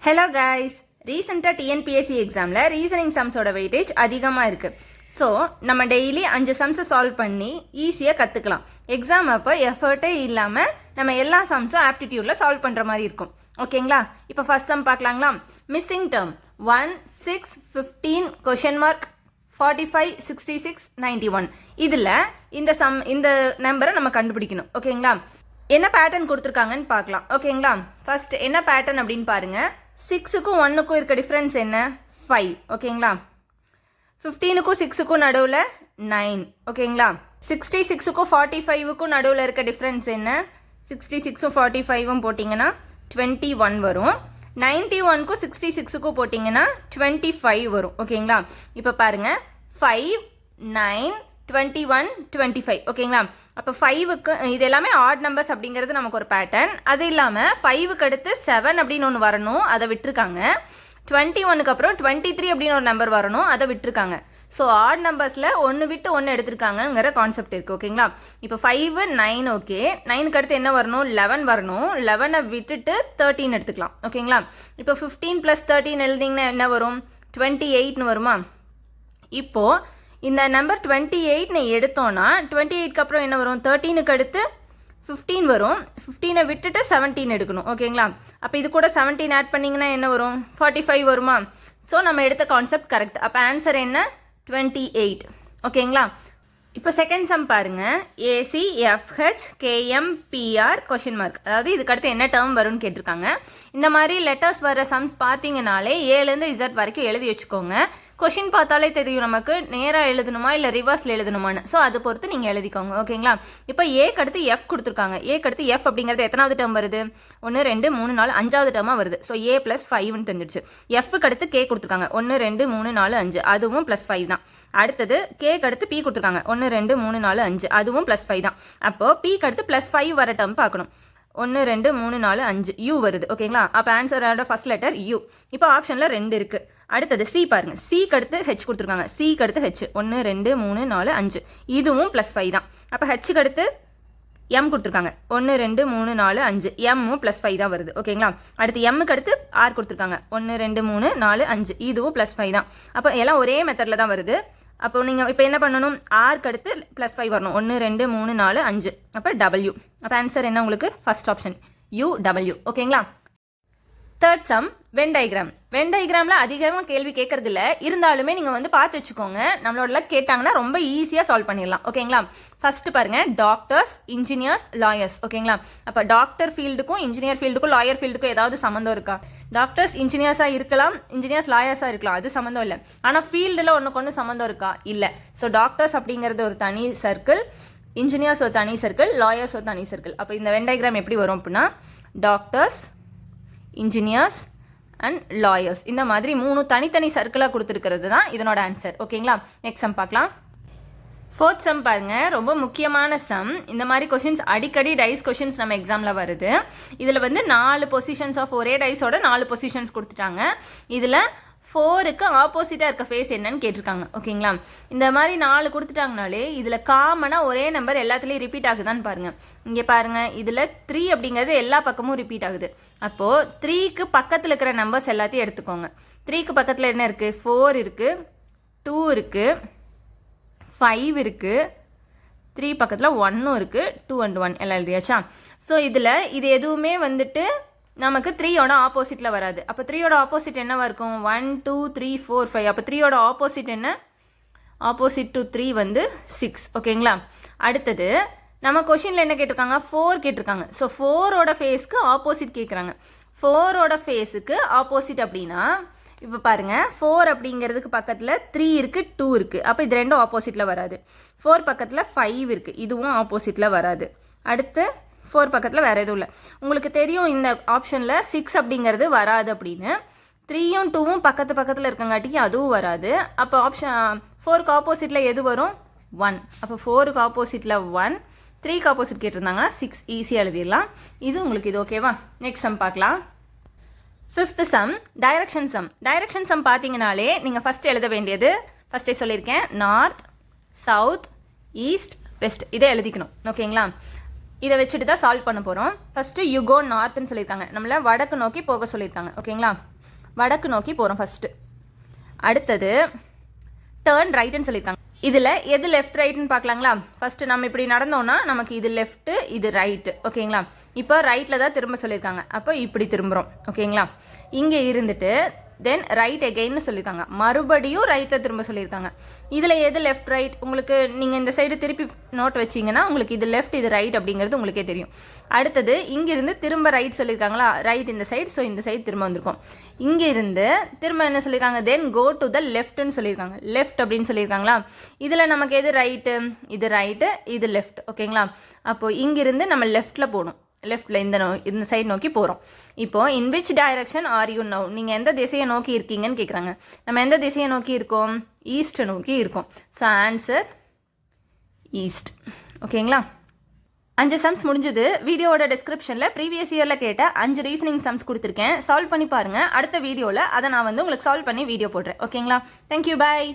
Hello guys, ரீசெண்டாக TNPSC எக்ஸாமில் reasoning சம்ஸோட weightage அதிகமாக இருக்குது. ஸோ நம்ம டெய்லி 5 சம்ஸை சால்வ் பண்ணி ஈஸியாக கற்றுக்கலாம். எக்ஸாம் அப்போ எஃபர்ட்டே இல்லாமல் நம்ம எல்லா சம்ஸும் ஆப்டிடியூடில் சால்வ் பண்ணுற மாதிரி இருக்கும். ஓகேங்களா? இப்போ ஃபர்ஸ்ட் சம் பார்க்கலாங்களா? Missing term 1, 6, 15 question mark 45, 66, 91. இதில் இந்த நம்பரை நம்ம கண்டுபிடிக்கணும். ஓகேங்களா? என்ன பேட்டர்ன் கொடுத்துருக்காங்கன்னு பார்க்கலாம். ஓகேங்களா? ஃபர்ஸ்ட் என்ன பேட்டர்ன் அப்படின்னு பாருங்கள். 6க்கும் 1க்கும் இருக்க டிஃப்ரென்ஸ் என்ன? 5. ஓகேங்களா? 15க்கும் 6க்கும் நடுவில் 9. ஓகேங்களா? 66க்கும் 45க்கும் நடுவில் இருக்க டிஃப்ரென்ஸ் என்ன? 66ம் 45ம் போட்டிங்கன்னா 21 வரும். 91க்கும் 66க்கும் போட்டிங்கன்னா 25 வரும். ஓகேங்களா? இப்போ பாருங்கள், 5, 9, 21, 25. ஓகேங்களா? அப்போ 5க்கு இது எல்லாமே ஆட் நம்பர்ஸ் அப்படிங்கிறது நமக்கு ஒரு பேட்டர்ன். அது இல்லாமல் 5க்கு அடுத்து 7 அப்படின்னு ஒன்று வரணும், அதை விட்டுருக்காங்க. 21க்கு அப்புறம் 23 அப்படின்னு ஒரு நம்பர் வரணும், அதை விட்டுருக்காங்க. ஸோ ஆட் நம்பர்ஸில் ஒன்று விட்டு ஒன்று எடுத்திருக்காங்கங்கிற கான்செப்ட் இருக்குது. ஓகேங்களா? இப்போ 5, 9. ஓகே, 9க்கு அடுத்து என்ன வரணும்? 11 வரணும். 11 விட்டுட்டு 13 எடுத்துக்கலாம். ஓகேங்களா? இப்போ 15 + 13 எழுதிங்கன்னா என்ன வரும்? 28ன்னு வருமா? இப்போது இந்த நம்பர் 28 எடுத்தோன்னா 28க்கு அப்புறம் என்ன வரும்? 13க்கு அடுத்து 15 வரும். 15 விட்டுட்டு 17 எடுக்கணும். ஓகேங்களா? அப்போ இது கூட 17 ஆட் பண்ணிங்கன்னா என்ன வரும்? 45 வருமா? ஸோ நம்ம எடுத்த கான்செப்ட் கரெக்ட். அப்போ ஆன்சர் என்ன? 28. ஓகேங்களா? இப்போ செகண்ட் சம் பாருங்கள். ACFHKMPR கொஷின் மார்க், அதாவது இதுக்கு அடுத்து என்ன டேர்ம் வரும்னு கேட்டிருக்காங்க. இந்த மாதிரி லெட்டர்ஸ் வர சம்ஸ் பார்த்தீங்கனாலே ஏலேருந்து Z வரைக்கும் எழுதி வச்சுக்கோங்க. கொஷின் பார்த்தாலே தெரியும் நமக்கு நேராக எழுதணுமா இல்லை ரிவர்ஸில் எழுதணுமான்னு. ஸோ அதை பொறுத்து நீங்கள் எழுதிக்கோங்க. ஓகேங்களா? இப்போ ஏக்கு அடுத்து F கொடுத்துருக்காங்க. ஏக்கு அடுத்து F அப்படிங்கிறது எத்தனாவது டேர்ம் வருது? 1, 2, 3, 4 5வது டேர்மாக வருது. ஸோ A + 5ன்னு தெரிஞ்சிருச்சு. Fக்கு அடுத்து K கொடுத்துருக்காங்க. 1, 2, 3, 4, 5, அதுவும் +5 தான். அடுத்தது Kக்கு அடுத்து P கொடுத்துருக்காங்க. 1, 2, 3, 4, 5, அதுவும் +5 தான். அப்போது Pக்கு அடுத்து +5 வர டேர்ம் பார்க்கணும். 1, 2, 3, 4, 5 U வருது. ஓகேங்களா? அப்போ ஆன்சரோட ஃபர்ஸ்ட் லெட்டர் U. இப்போ ஆப்ஷனில் 2 இருக்குது. அடுத்தது C பாருங்கள். Cக்கு அடுத்து H கொடுத்துருக்காங்க. Cக்கு அடுத்து H 1, 2, 3, 4, 5, இதுவும் +5 தான். அப்போ Hக்கு அடுத்து M கொடுத்துருக்காங்க. 1, 2, 3, 4, 5, Mமும் +5 தான் வருது. ஓகேங்களா? அடுத்து Mக்கு அடுத்து R கொடுத்துருக்காங்க. 1, 2, 3, 4, 5, இதுவும் +5 தான். அப்போ எல்லாம் ஒரே மெத்தடில் தான் வருது. அப்போ நீங்கள் இப்போ என்ன பண்ணணும்? ஆர்க்கு அடுத்து +5 வரணும். 1, 2, 3, 4, 5, அப்போ W. அப்போ ஆன்சர் என்ன உங்களுக்கு? First option UW. ஓகேங்களா? Third sum Venn diagram. Venn டயக்ராமில் அதிகமாக கேள்வி கேட்கறதில்ல, இருந்தாலுமே நீங்கள் பார்த்து வச்சுக்கோங்க. நம்மளோட கேட்டாங்கன்னா ரொம்ப ஈஸியாக சால்வ் பண்ணிடலாம். ஓகேங்களா? ஃபஸ்ட்டு பாருங்கள், டாக்டர்ஸ், இன்ஜினியர்ஸ், லாயர்ஸ். ஓகேங்களா? அப்போ டாக்டர் ஃபீல்டுக்கும் இன்ஜினியர் ஃபீல்டுக்கும் லாயர் ஃபீல்டுக்கும் ஏதாவது சம்மந்தம் இருக்கா? டாக்டர்ஸ் இன்ஜினியர்ஸாக இருக்கலாம், இன்ஜினியர்ஸ் லாயர்ஸாக இருக்கலாம், அது சம்மந்தம் இல்லை. ஆனால் ஃபீல்டில் ஒன்றுக்கு சம்மந்தம் இருக்கா? இல்லை. ஸோ டாக்டர்ஸ் அப்படிங்கிறது ஒரு தனி சர்க்கிள், இன்ஜினியர்ஸ் ஒரு தனி சர்க்கிள், லாயர்ஸ் ஒரு தனி சர்க்கிள். அப்போ இந்த வென் டயக்ராம் எப்படி வரும் அப்படின்னா, டாக்டர்ஸ், இன்ஜினியர்ஸ் அண்ட் லாயர்ஸ், இந்த மாதிரி 3 தனித்தனி சர்க்கிளாக கொடுத்துருக்கிறது தான் இதனோட ஆன்சர். ஓகேங்களா? நெக்ஸ்ட் சம் பார்க்கலாம். ஃபோர்த் சம் பாருங்கள், ரொம்ப முக்கியமான சம். இந்த மாதிரி கொஷின்ஸ் அடிக்கடி டைஸ் கொஷின்ஸ் நம்ம எக்ஸாமில் வருது. இதில் 4 பொசிஷன்ஸ் ஆஃப் ஒரே டைஸோட 4 பொசிஷன்ஸ் கொடுத்துட்டாங்க. இதில் 4க்கு ஆப்போசிட்டாக இருக்க ஃபேஸ் என்னன்னு கேட்டிருக்காங்க. ஓகேங்களா? இந்த மாதிரி 4 கொடுத்துட்டாங்கனாலே இதில் காமனாக ஒரே நம்பர் எல்லாத்துலேயும் ரிப்பீட் ஆகுதான்னு பாருங்கள். இங்கே பாருங்கள், இதில் 3 அப்படிங்கிறது எல்லா பக்கமும் ரிப்பீட் ஆகுது. அப்போது 3க்கு பக்கத்தில் இருக்கிற நம்பர்ஸ் எல்லாத்தையும் எடுத்துக்கோங்க. 3க்கு பக்கத்தில் என்ன இருக்குது? 4 இருக்குது, 2 இருக்குது, 5 இருக்குது, 3 பக்கத்தில் 1 இருக்குது, 2 and 1 எல்லாம் எழுதியாச்சா? ஸோ இதில் இது எதுவுமே நமக்கு 3யோட ஆப்போசிட்டில் வராது. அப்போ 3யோட ஆப்போசிட் என்னவா இருக்கும்? 1, 2, 3, 4, 5. அப்போ 3யோட ஆப்போசிட் என்ன? Opposite to 3 6. ஓகேங்களா? அடுத்தது நம்ம கொஷினில் என்ன கேட்டிருக்காங்க? 4 கேட்டிருக்காங்க. ஸோ 4ஓட ஃபேஸ்க்கு ஆப்போசிட் கேட்குறாங்க. 4ஓட ஃபேஸுக்கு ஆப்போசிட் அப்படின்னா இப்போ பாருங்கள், 4 அப்படிங்கிறதுக்கு பக்கத்தில் 3 இருக்குது, 2 இருக்குது. அப்போ இது ரெண்டும் ஆப்போசிட்டில் வராது. 4 பக்கத்தில் 5 இருக்குது, இதுவும் ஆப்போசிட்டில் வராது. அடுத்து 4 பக்கத்தில் வேறு எதுவும் இல்லை. உங்களுக்கு தெரியும் இந்த ஆப்ஷனில் 6 அப்படிங்கிறது வராது அப்படின்னு. 3யும் 2வும் பக்கத்தில் இருக்கங்காட்டிக்கு அதுவும் வராது. அப்போ ஆப்ஷன் 4க்கு ஆப்போசிட்டில் எது வரும்? 1. அப்போ 4க்கு ஆப்போசிட்டில் 1, 3க்கு ஆப்போசிட் கேட்டிருந்தாங்கன்னா 6, ஈஸியாக எழுதிடலாம். இது உங்களுக்கு இது ஓகேவா? நெக்ஸ்ட் சம் பார்க்கலாம். Fifth sum direction sum. Direction sum பார்த்தீங்கனாலே நீங்கள் ஃபஸ்ட் எழுத வேண்டியது, ஃபஸ்ட்டே சொல்லியிருக்கேன், நார்த், சவுத், ஈஸ்ட், வெஸ்ட், இதை எழுதிக்கணும். ஓகேங்களா? இதை வச்சுட்டு தான் சால்வ் பண்ண போகிறோம். ஃபஸ்ட்டு யூ கோ நார்த்துன்னு சொல்லியிருக்காங்க, நம்மளை வடக்கு நோக்கி போக சொல்லியிருக்காங்க. ஓகேங்களா, வடக்கு நோக்கி போகிறோம் ஃபஸ்ட்டு. அடுத்தது டேர்ன் ரைட்டுன்னு சொல்லியிருக்காங்க. இதில் எது லெஃப்ட் ரைட்டுன்னு பார்க்கலாங்களா? ஃபஸ்ட்டு நம்ம இப்படி நடந்தோன்னா நமக்கு இது லெஃப்ட்டு இது ரைட்டு. ஓகேங்களா, இப்போ ரைட்டில் தான் திரும்ப சொல்லியிருக்காங்க, அப்போ இப்படி திரும்புகிறோம். ஓகேங்களா, இங்கே இருந்துட்டு தென் ரைட் எகெயின்னு சொல்லியிருக்காங்க, மறுபடியும் ரைட்டில் திரும்ப சொல்லியிருக்காங்க. இதில் எது லெஃப்ட் ரைட் உங்களுக்கு நீங்கள் இந்த சைடு திருப்பி நோட் வச்சிங்கன்னா உங்களுக்கு இது லெஃப்ட் இது ரைட் அப்படிங்கிறது உங்களுக்கே தெரியும். அடுத்தது இங்கேருந்து திரும்ப ரைட் சொல்லியிருக்காங்களா, ரைட் இந்த சைடு, ஸோ இந்த சைடு திரும்ப வந்திருக்கோம். இங்கேருந்து திரும்ப என்ன சொல்லியிருக்காங்க, தென் கோ டு த லெஃப்ட்னு சொல்லியிருக்காங்க, லெஃப்ட் அப்படின்னு சொல்லியிருக்காங்களா. இதில் நமக்கு எது ரைட்டு, இது ரைட்டு இது லெஃப்ட். ஓகேங்களா, அப்போது இங்கேருந்து நம்ம லெஃப்ட்டில் போகணும், லெஃப்டில் இந்த சைடு நோக்கி போகிறோம். இப்போது in which direction are you now, நீங்கள் எந்த திசையை நோக்கி இருக்கீங்கன்னு கேட்குறாங்க. நம்ம எந்த திசையை நோக்கி இருக்கோம், ஈஸ்ட்டை நோக்கி இருக்கோம். So answer east. ஓகேங்களா, 5 சம்ஸ் முடிஞ்சது. வீடியோவோட டிஸ்கிரிப்ஷனில் ப்ரீவியஸ் இயரில் கேட்ட 5 ரீசனிங் சம்ஸ் கொடுத்துருக்கேன், சால்வ் பண்ணி பாருங்கள். அடுத்த வீடியோவில் அதை நான் உங்களுக்கு சால்வ் பண்ணி வீடியோ போடுறேன். ஓகேங்களா, தேங்க்யூ, பாய்.